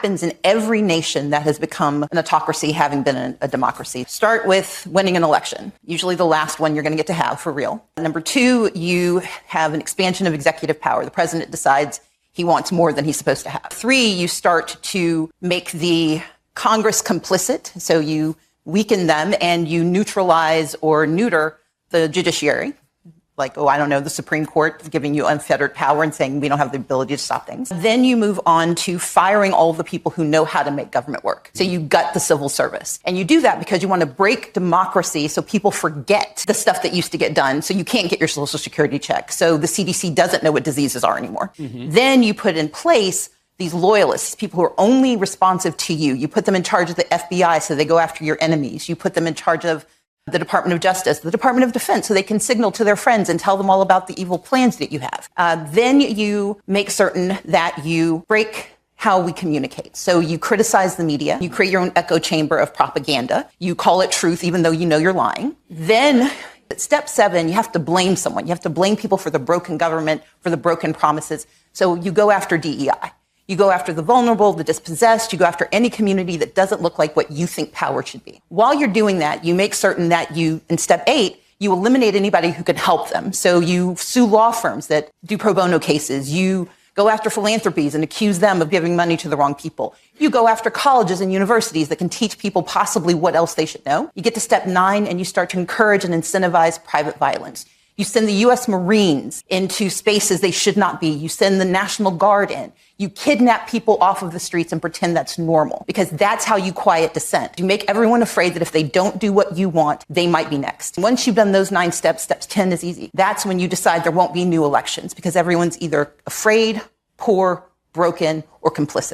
happens in every nation that has become an autocracy, having been a democracy. Start with winning an election, usually the last one you're going to get to have for real. Number two, you have an expansion of executive power. The president decides he wants more than he's supposed to have. Three, you start to make the Congress complicit, so you weaken them and you neutralize or neuter the judiciary. Like, the Supreme Court giving you unfettered power and saying we don't have the ability to stop things. Then you move on to firing all of the people who know how to make government work. So you gut the civil service. And you do that because you want to break democracy so people forget the stuff that used to get done. So you can't get your Social Security check. So the CDC doesn't know what diseases are anymore. Mm-hmm. Then you put in place these loyalists, people who are only responsive to you. You put them in charge of the FBI so they go after your enemies. You put them in charge of the Department of Justice, the Department of Defense, so they can signal to their friends and tell them all about the evil plans that you have. Then you make certain that you break how we communicate. So you criticize the media. You create your own echo chamber of propaganda. You call it truth, even though you know you're lying. Then at step 7, you have to blame someone. You have to blame people for the broken government, for the broken promises. So you go after DEI. You go after the vulnerable, the dispossessed. You go after any community that doesn't look like what you think power should be. While you're doing that, you make certain that in step 8, you eliminate anybody who can help them. So you sue law firms that do pro bono cases. You go after philanthropies and accuse them of giving money to the wrong people. You go after colleges and universities that can teach people possibly what else they should know. You get to step 9 and you start to encourage and incentivize private violence. You send the U.S. Marines into spaces they should not be. You send the National Guard in. You kidnap people off of the streets and pretend that's normal, because that's how you quiet dissent. You make everyone afraid that if they don't do what you want, they might be next. Once you've done those 9 steps, steps 10 is easy. That's when you decide there won't be new elections, because everyone's either afraid, poor, broken, or complicit.